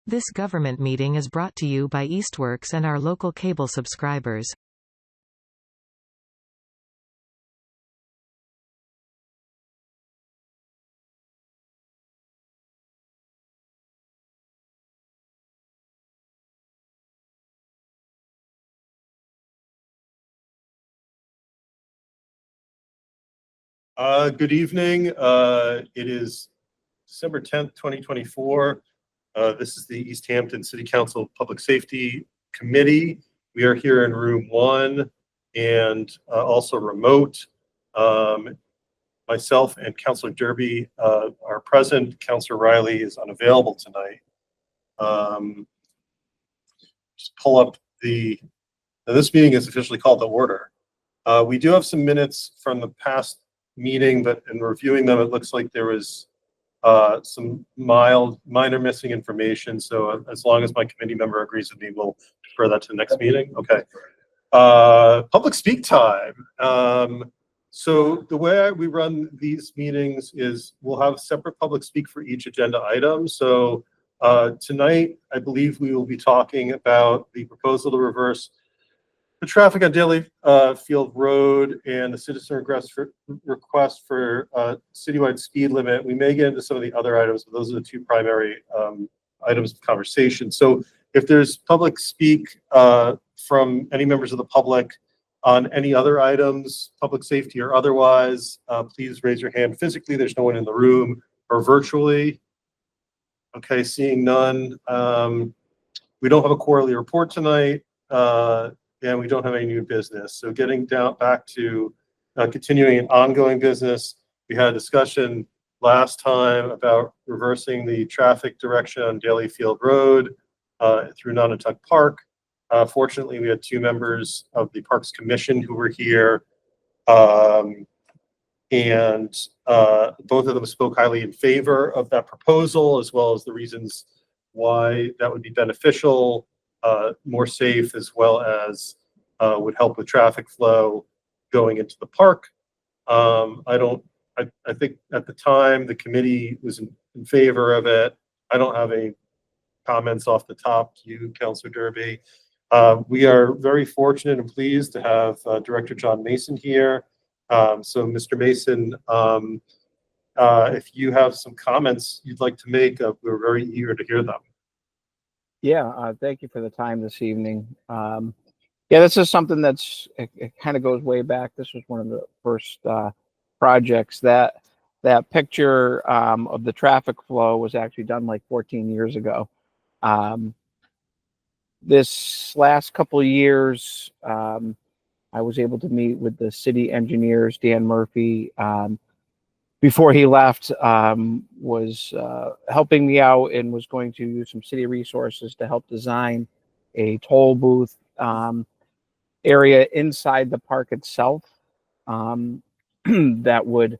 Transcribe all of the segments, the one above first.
This government meeting is brought to you by Eastworks and our local cable subscribers. Good evening. It is December 10th, 2024. This is the Easthampton City Council Public Safety Committee. We are here in room 1 and also remote. Myself and Councilor Derby are present. Councilor Riley is unavailable tonight. Just pull up this meeting is officially called to order. We do have some minutes from the past meeting, but in reviewing them, it looks like there was some minor missing information. So as long as my committee member agrees with me, we'll defer that to the next meeting. Okay. Public speak time. So the way we run these meetings is we'll have separate public speak for each agenda item. So tonight, I believe we will be talking about the proposal to reverse the traffic on Daly Field Road and the citizen request for citywide speed limit. We may get into some of the other items, but those are the two primary items of conversation. So if there's public speak from any members of the public on any other items, public safety or otherwise, please raise your hand physically. There's no one in the room, or virtually. Okay, seeing none. We don't have a quarterly report tonight. And we don't have any new business. So getting back to continuing an ongoing business, we had a discussion last time about reversing the traffic direction on Daly Field Road through Nonotuck Park. Fortunately, we had 2 members of the Parks Commission who were here, and both of them spoke highly in favor of that proposal, as well as the reasons why that would be beneficial, more safe, as well as would help with traffic flow going into the park. I think at the time the committee was in favor of it. I don't have any comments off the top to you, Councilor Derby. We are very fortunate and pleased to have Director John Mason here. So Mr. Mason, if you have some comments you'd like to make, we're very eager to hear them. Yeah, thank you for the time this evening. Yeah, this is something it kind of goes way back. This was one of the first projects that picture of the traffic flow was actually done like 14 years ago. This last couple of years, I was able to meet with the city engineers, Dan Murphy, before he left, was helping me out and was going to use some city resources to help design a toll booth area inside the park itself that would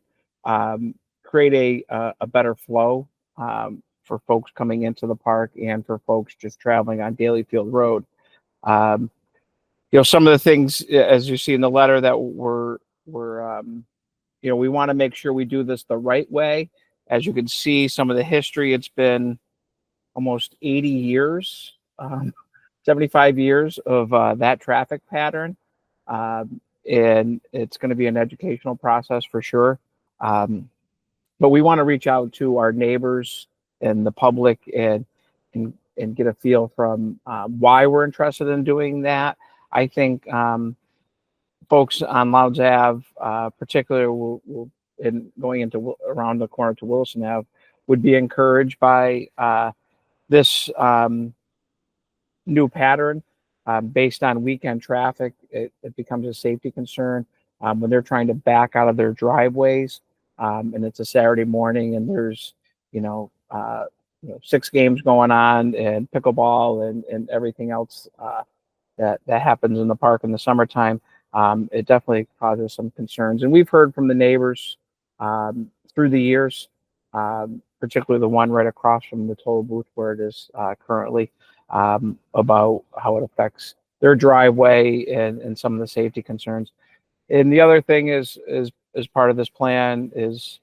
create a better flow for folks coming into the park and for folks just traveling on Daly Field Road. You know, some of the things, as you see in the letter, that you know, we want to make sure we do this the right way. As you can see, some of the history, it's been almost 80 years, 75 years of that traffic pattern. And it's going to be an educational process for sure. But we want to reach out to our neighbors and the public and get a feel from why we're interested in doing that. I think folks on Louds Ave, particularly in going into around the corner to Wilson Ave, would be encouraged by this new pattern. Based on weekend traffic, it becomes a safety concern when they're trying to back out of their driveways, and it's a Saturday morning, and there's 6 games going on, and pickleball and everything else that happens in the park in the summertime. It definitely causes some concerns, and we've heard from the neighbors through the years, particularly the one right across from the toll booth where it is currently, about how it affects their driveway and some of the safety concerns. And the other thing is part of this plan is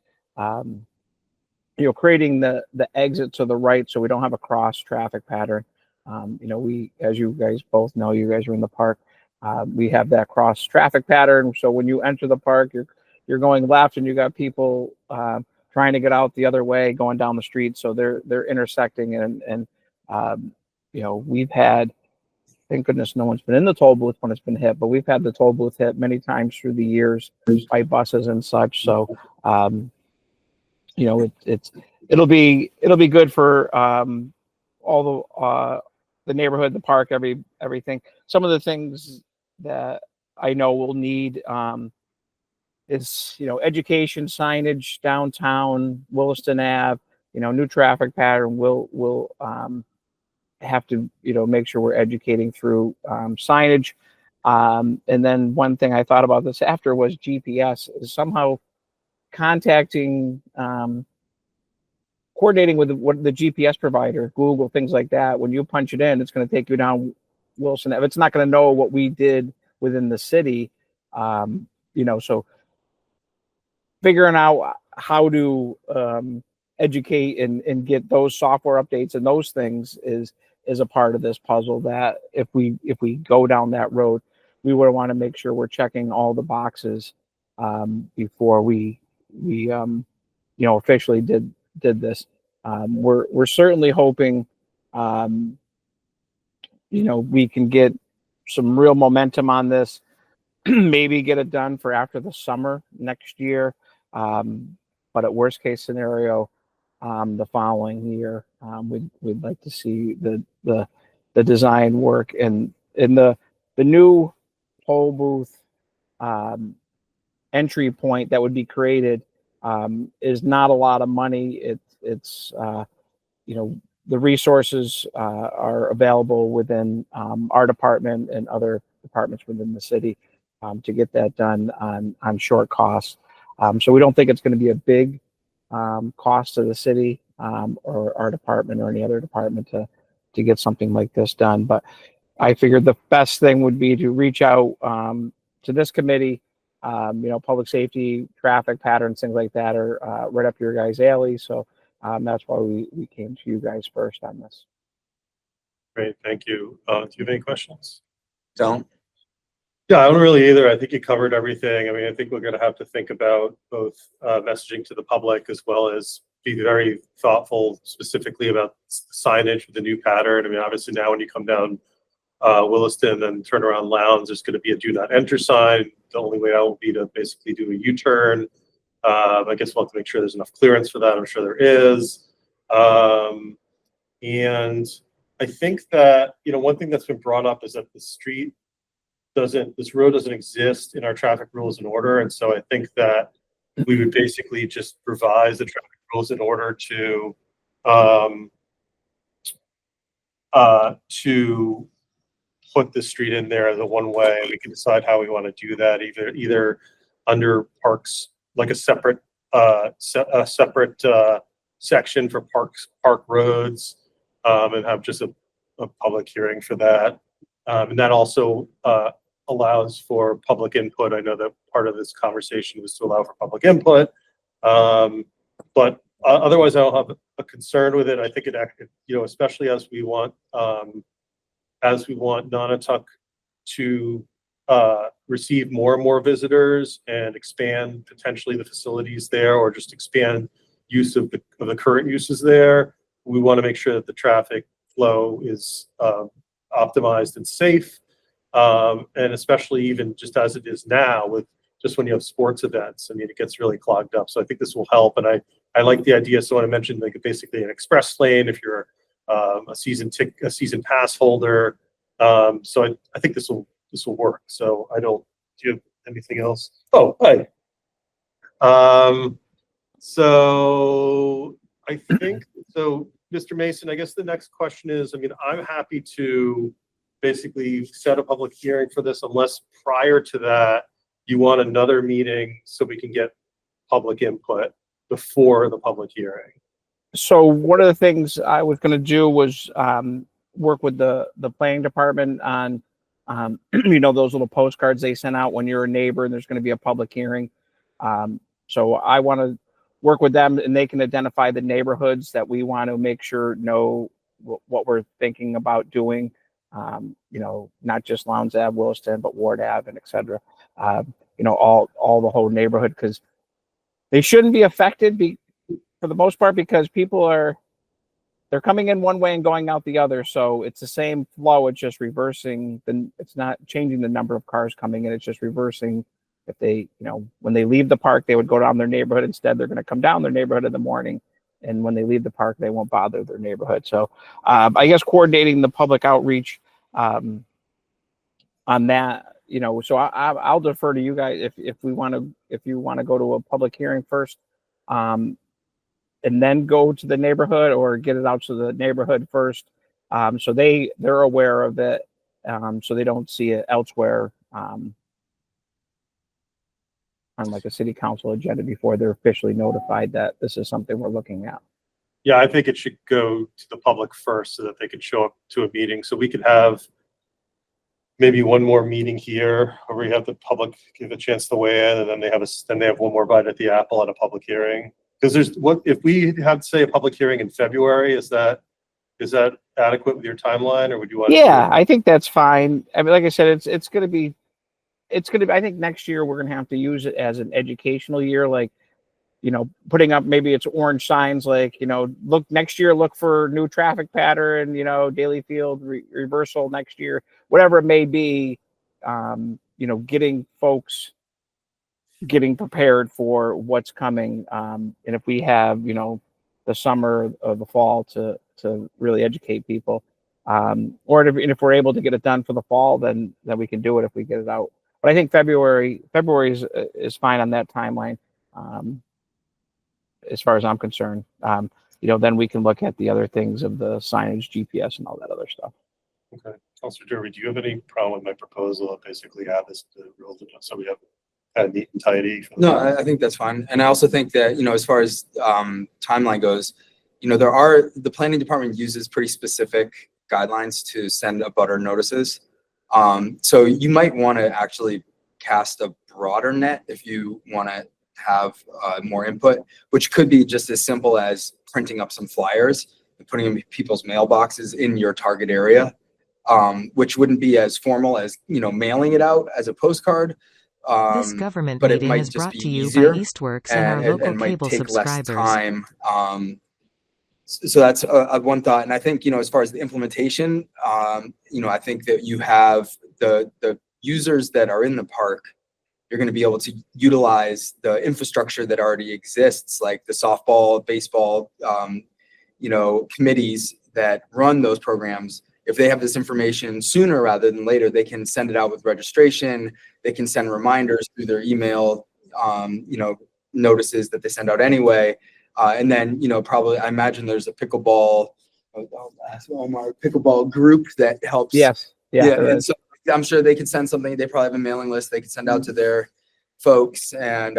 creating the exit to the right so we don't have a cross traffic pattern. We, as you guys both know, you guys are in the park. We have that cross traffic pattern. So when you enter the park, you're going left, and you got people trying to get out the other way, going down the street. So they're intersecting, and we've had, thank goodness no one's been in the toll booth when it's been hit, but we've had the toll booth hit many times through the years by buses and such. So it'll be good for all the neighborhood, the park, everything. Some of the things that I know we'll need is education, signage downtown, Williston Ave, new traffic pattern. We'll have to make sure we're educating through signage. And then one thing I thought about this after was GPS, is somehow contacting coordinating with what the GPS provider, Google, things like that. When you punch it in, it's going to take you down Wilson. If it's not going to know what we did within the city, so figuring out how to educate and get those software updates and those things is a part of this puzzle. That if we go down that road, we would want to make sure we're checking all the boxes before we officially did this. We're certainly hoping we can get some real momentum on this, maybe get it done for after the summer next year, but at worst case scenario, the following year. We'd like to see the design work, and in the new toll booth entry point that would be created is not a lot of money. It's the resources are available within our department and other departments within the city to get that done on short costs. So we don't think it's going to be a big cost to the city or our department or any other department to get something like this done. But I figured the best thing would be to reach out to this committee. Public safety, traffic patterns, things like that are right up your guys' alley. So that's why we came to you guys first on this. Great, thank you. Do you have any questions? Don't. Yeah, I don't really either. I think you covered everything. I mean, I think we're going to have to think about both messaging to the public as well as be very thoughtful specifically about signage with the new pattern. I mean, obviously now when you come down Williston and turn around Lowndes, there's going to be a do not enter sign. The only way out will be to basically do a U-turn. I guess we'll have to make sure there's enough clearance for that. I'm sure there is. And I think that, one thing that's been brought up is that this road doesn't exist in our traffic rules and order. And so I think that we would basically just revise the traffic rules in order to put the street in there as a one way. We can decide how we want to do that, either under parks, like a separate section for park roads, and have just a public hearing for that. And that also allows for public input. I know that part of this conversation was to allow for public input, but otherwise I don't have a concern with it. I think it, especially as we want Nonotuck to receive more and more visitors and expand potentially the facilities there, or just expand use of the current uses there. We want to make sure that the traffic flow is optimized and safe, and especially even just as it is now, with just when you have sports events, I mean, it gets really clogged up. So I think this will help, and I like the idea. So I mentioned like basically an express lane if you're a season pass holder. So I think this will work. So do you have anything else? Oh, hi. So I think so, Mr. Mason, I guess the next question is, I mean, I'm happy to basically set a public hearing for this, unless prior to that you want another meeting so we can get public input before the public hearing. So one of the things I was going to do was work with the planning department on those little postcards they sent out when you're a neighbor and there's going to be a public hearing. So I want to work with them, and they can identify the neighborhoods that we want to make sure know what we're thinking about doing. You know, not just Lowndes Ave, Williston, but Ward Ave, and et cetera. You know, all the whole neighborhood, because they shouldn't be affected for the most part, because they're coming in one way and going out the other. So it's the same flow. It's just reversing. It's not changing the number of cars coming in. It's just reversing. If they, you know, when they leave the park, they would go down their neighborhood. Instead, they're going to come down their neighborhood in the morning. And when they leave the park, they won't bother their neighborhood. So I guess coordinating the public outreach on that, you know, so I'll defer to you guys if you want to go to a public hearing first. And then go to the neighborhood, or get it out to the neighborhood first, so they're aware of it, so they don't see it elsewhere on like a city council agenda before they're officially notified that this is something we're looking at. Yeah, I think it should go to the public first so that they can show up to a meeting. So we could have maybe one more meeting here where we have the public give a chance to weigh in, and then they have one more bite at the apple at a public hearing. Because if we have, say, a public hearing in February, is that adequate with your timeline, or would you want? Yeah, I think that's fine. I mean, like I said, it's going to be. I think next year we're going to have to use it as an educational year, like, you know, putting up, maybe it's orange signs, like, you know, next year, look for new traffic pattern, you know, Daily Field reversal next year, whatever it may be. You know, getting prepared for what's coming. And if we have, you know, the summer or the fall to really educate people, or if we're able to get it done for the fall, then we can do it if we get it out. But I think February is fine on that timeline, as far as I'm concerned. You know, then we can look at the other things of the signage, GPS, and all that other stuff. Okay, Councilor Derby, do you have any problem with my proposal of basically add this to the rules, so we have kind of neat and tidy? No, I think that's fine. And I also think that, you know, as far as timeline goes, you know, the planning department uses pretty specific guidelines to send abutter notices. So you might want to actually cast a broader net if you want to have more input, which could be just as simple as printing up some flyers and putting them in people's mailboxes in your target area, which wouldn't be as formal as, you know, mailing it out as a postcard. This government but it meeting might is just brought be to you by easier Eastworks and our local might cable take less subscribers. time. So that's one thought. And I think, you know, as far as the implementation, you know, I think that you have the users that are in the park, you're going to be able to utilize the infrastructure that already exists, like the softball, baseball, you know, committees that run those programs. If they have this information sooner rather than later, they can send it out with registration. They can send reminders through their email, you know, notices that they send out anyway. And then, you know, probably I imagine there's a pickleball, pickleball group that helps. Yes. Yeah. And so I'm sure they could send something. They probably have a mailing list they could send out to their folks, and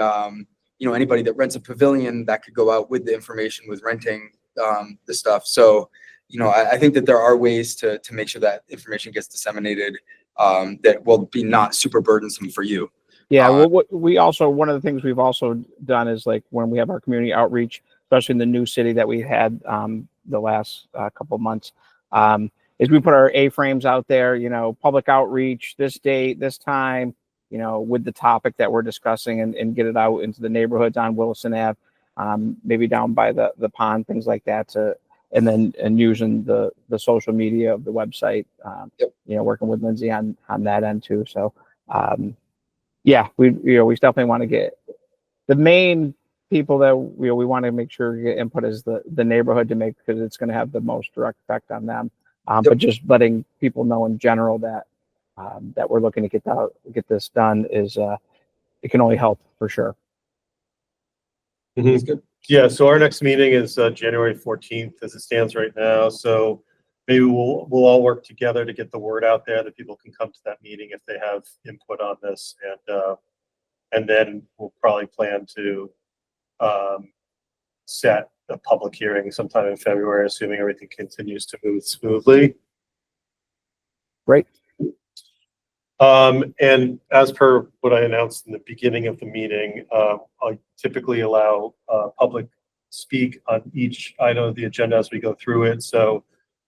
you know, anybody that rents a pavilion, that could go out with the information with renting the stuff. So, you know, I think that there are ways to make sure that information gets disseminated that will be not super burdensome for you. Yeah, well, one of the things we've also done is, like, when we have our community outreach, especially in the new city that we had the last couple of months, is we put our A-frames out there, you know, public outreach, this date, this time, you know, with the topic that we're discussing, and get it out into the neighborhoods on Williston Ave, maybe down by the pond, things like that, and using the social media of the website, Yep. you know, working with Lindsay on that end too. So, yeah, we definitely want to get the main people that we want to make sure get input is the neighborhood, to make, because it's going to have the most direct effect on them. Yep. But just letting people know in general that that we're looking to get this done is it can only help for sure. That's good. Yeah, so our next meeting is January 14th as it stands right now. So maybe we'll all work together to get the word out there that people can come to that meeting if they have input on this, and then we'll probably plan to set a public hearing sometime in February, assuming everything continues to move smoothly. Great. And as per what I announced in the beginning of the meeting, I typically allow public speak on each item of the agenda as we go through it. So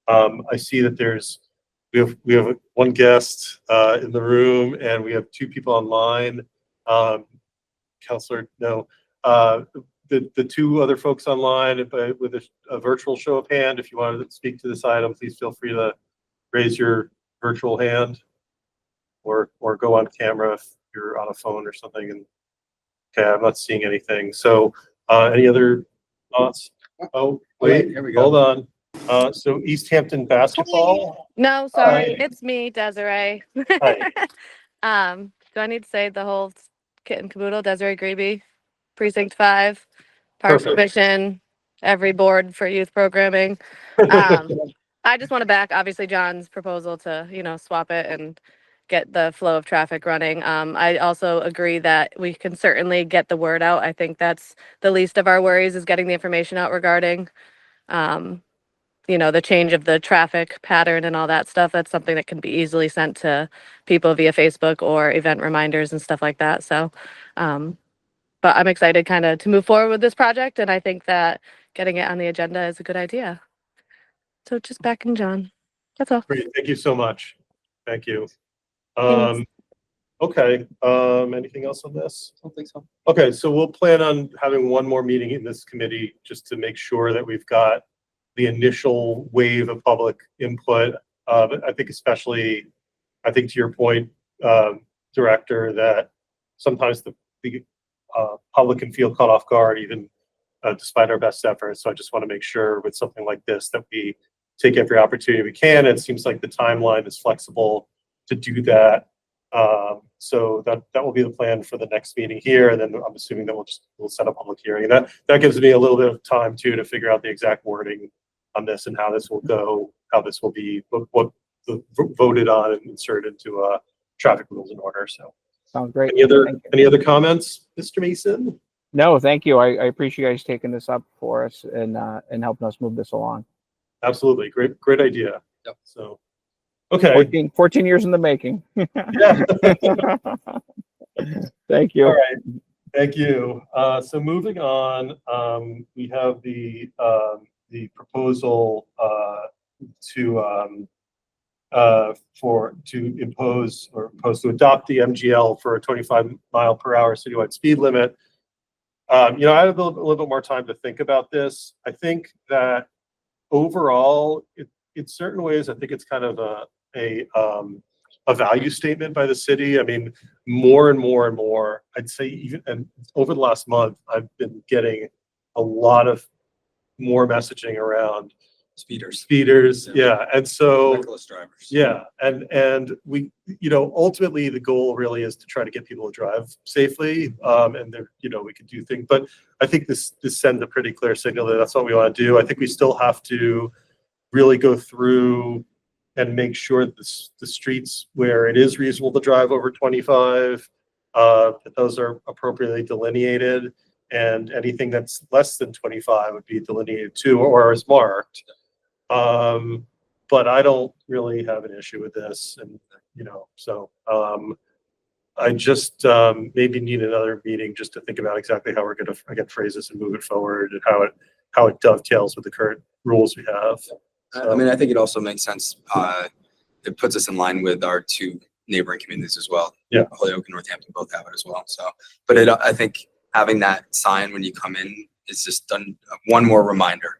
I see that we have one guest in the room, and we have two people online. Counselor, no, the two other folks online, with a virtual show of hand, if you wanted to speak to this item, please feel free to raise your virtual hand, or go on camera if you're on a phone or something. And okay, I'm not seeing anything. So any other thoughts? Oh, wait, here we go. hold on. So Easthampton basketball. No, sorry, Hi. it's me, Desiree. Hi. Do I need to say the whole kit and caboodle? Desiree Greeby, Precinct 5, Parks Perfect. Commission, every board for youth programming. I just want to back, obviously, John's proposal to, swap it and get the flow of traffic running. I also agree that we can certainly get the word out. I think that's the least of our worries, is getting the information out regarding the change of the traffic pattern and all that stuff. That's something that can be easily sent to people via Facebook or event reminders and stuff like that. So, but I'm excited kind of to move forward with this project, and I think that getting it on the agenda is a good idea. So just backing John. That's all. Great. Thank you so much. Thank you. Thanks. Okay. Anything else on this? I don't think so. Okay, so we'll plan on having one more meeting in this committee just to make sure that we've got the initial wave of public input. I think especially, to your point, Director, that sometimes the public can feel caught off guard even despite our best efforts. So I just want to make sure with something like this that we take every opportunity we can. It seems like the timeline is flexible to do that. So that will be the plan for the next meeting here, and then I'm assuming that we'll set a public hearing. And that gives me a little bit of time too to figure out the exact wording on this and how this will go, how this will be voted on and inserted into traffic rules and order. So Sounds great. any other comments, Mr. Mason? No, thank you. I appreciate you guys taking this up for us and helping us move this along. Absolutely, great idea. Yep. So okay, 14 years in the making. yeah. Thank you. All right, thank you. So moving on, we have the proposal to adopt the MGL for a 25-mile-per-hour citywide speed limit. I had a little bit more time to think about this. I think that overall, in certain ways, I think it's kind of a value statement by the city. I mean, more and more and more, I'd say and over the last month, I've been getting a lot of more messaging around speeders. Yeah. And so, Reckless drivers. yeah. And we, ultimately the goal really is to try to get people to drive safely. And we could do things, but I think this sends a pretty clear signal that that's what we want to do. I think we still have to really go through and make sure that the streets where it is reasonable to drive over 25, that those are appropriately delineated, and anything that's less than 25 would be delineated too, or is marked. But I don't really have an issue with this, and so I just maybe need another meeting just to think about exactly how we're going to again phrase this and move it forward, and how it dovetails with the current rules we have. I mean, I think it also makes sense. It puts us in line with our two neighboring communities as well. Yeah, Holyoke and Northampton both have it as well. So, but I think having that sign when you come in is just done one more reminder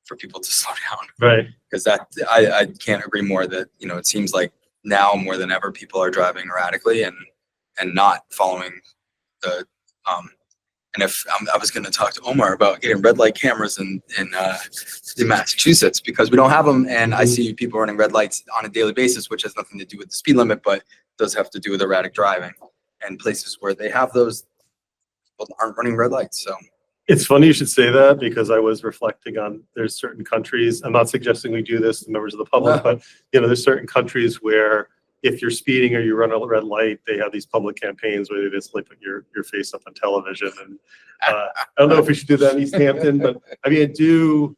for people to slow down. right. Because I can't agree more that it seems like now more than ever people are driving erratically and not following the and if I was going to talk to Omar about getting red light cameras in Massachusetts, because we don't have them, and I see people running red lights on a daily basis, which has nothing to do with the speed limit, but does have to do with erratic driving. And places where they have those, people aren't running red lights. So It's funny you should say that, because I was reflecting on there's certain countries, I'm not suggesting we do this to members of the public, but there's certain countries where if you're speeding or you run a red light, they have these public campaigns where they just like put your face up on television. And I don't know if we should do that in Easthampton, but I mean,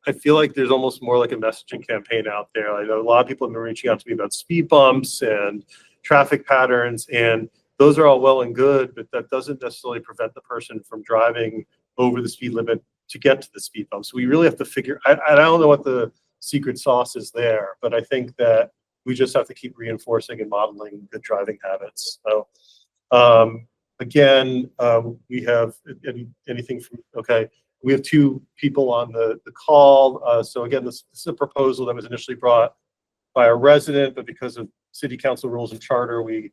I I feel like there's almost more like a messaging campaign out there. I know a lot of people have been reaching out to me about speed bumps and traffic patterns, and those are all well and good, but that doesn't necessarily prevent the person from driving over the speed limit to get to the speed bump. So we really have to figure, I don't know what the secret sauce is there, but I think that we just have to keep reinforcing and modeling good driving habits. So again, we have anything from, okay, we have two people on the call. So again, this is a proposal that was initially brought by a resident, but because of city council rules and charter, we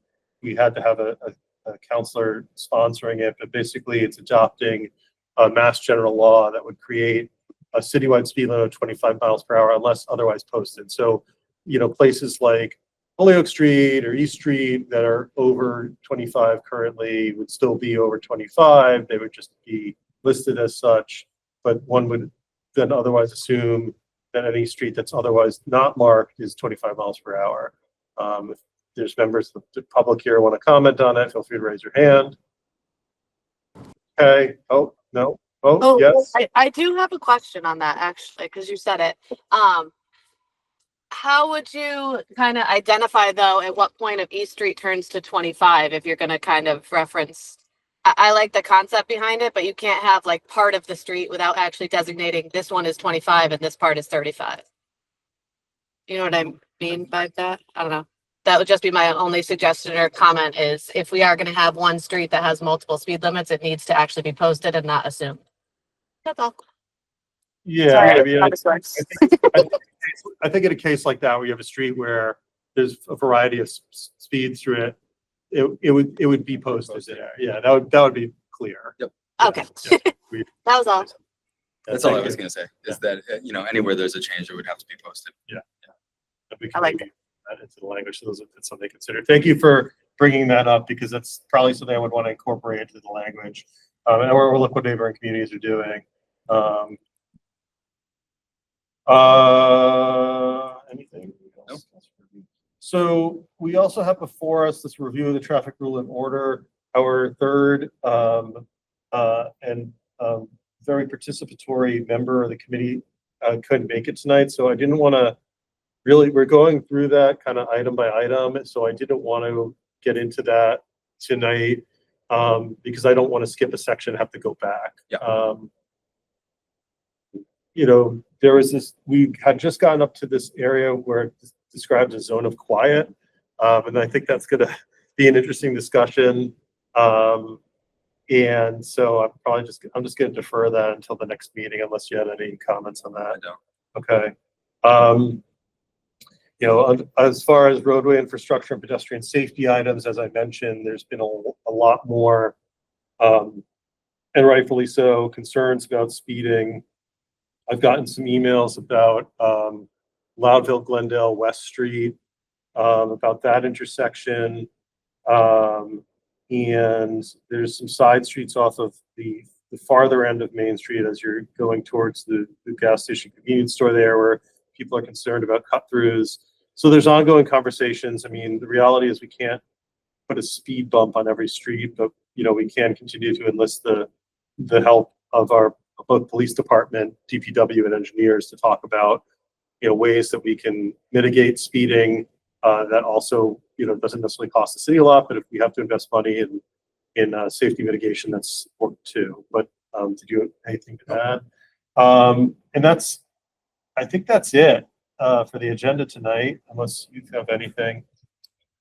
had to have a counselor sponsoring it. But basically, it's adopting a mass general law that would create a citywide speed limit of 25 miles per hour unless otherwise posted. So, you know, places like Holyoke Street or East Street that are over 25 currently would still be over 25. They would just be listed as such, but one would then otherwise assume that any street that's otherwise not marked is 25 miles per hour. If there's members of the public here who want to comment on it, feel free to raise your hand. Okay. Oh, no. Oh, yes. I do have a question on that actually, because you said it. How would you kind of identify though at what point of East Street turns to 25 if you're going to kind of reference? I like the concept behind it, but you can't have like part of the street without actually designating this one is 25 and this part is 35. You know what I mean by that? I don't know. That would just be my only suggestion or comment is if we are going to have one street that has multiple speed limits, it needs to actually be posted and not assumed. That's all. Yeah, Sorry, I mean, I I think in a case like that where you have a street where there's a variety of speeds through it, it would be posted there. Yeah, that would be clear. Yep. Okay. Yeah, That was all. That's all I was going to say is that, you know, anywhere there's a change, it would have to be posted. Yeah. We can I like maybe add into the language. So those are something to consider. Thank you for bringing that up because that's probably something I would want to incorporate into the language. And we'll look what neighboring communities are doing. Anything else? Nope. So we also have before us this review of the traffic rule and order. Our third and very participatory member of the committee couldn't make it tonight, so I didn't want to really. We're going through that kind of item by item, so I didn't want to get into that tonight because I don't want to skip a section and have to go back. Yeah. You know, there was this. We had just gotten up to this area where it's described as zone of quiet, and I think that's going to be an interesting discussion. And so I'm just going to defer that until the next meeting, unless you had any comments on that. I don't. Okay. You know, as far as roadway infrastructure and pedestrian safety items, as I mentioned, there's been a lot more, and rightfully so, concerns about speeding. I've gotten some emails about Loudville, Glendale, West Street, about that intersection. And there's some side streets off of the farther end of Main Street as you're going towards the gas station convenience store there where people are concerned about cut-throughs. So there's ongoing conversations. I mean, the reality is we can't put a speed bump on every street, but, you know, we can continue to enlist the help of our both police department, DPW, and engineers to talk about, you know, ways that we can mitigate speeding that also, you know, doesn't necessarily cost the city a lot, but if we have to invest money in safety mitigation, that's important too. But did you have anything to add? And I think that's it for the agenda tonight, unless you have anything.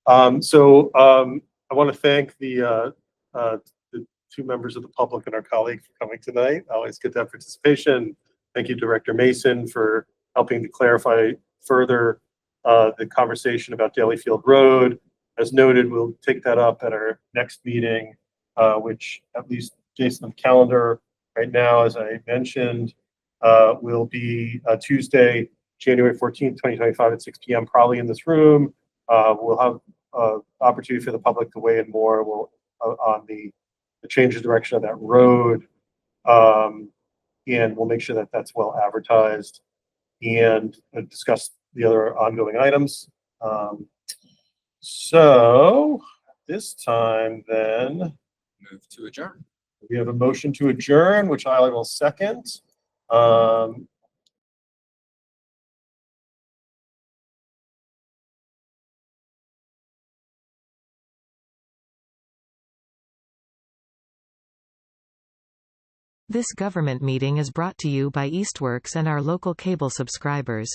I want to thank the two members of the public and our colleague for coming tonight. Always good to have participation. Thank you, Director Mason, for helping to clarify further the conversation about Dalyfield Road. As noted, we'll take that up at our next meeting, which at least based on the calendar right now, as I mentioned, will be Tuesday, January 14th, 2025 at 6 p.m. probably in this room. We'll have opportunity for the public to weigh in more on the change of direction of that road. And we'll make sure that that's well advertised and discuss the other ongoing items. So this time then Move to adjourn. we have a motion to adjourn, which I will second. This government meeting is brought to you by Eastworks and our local cable subscribers.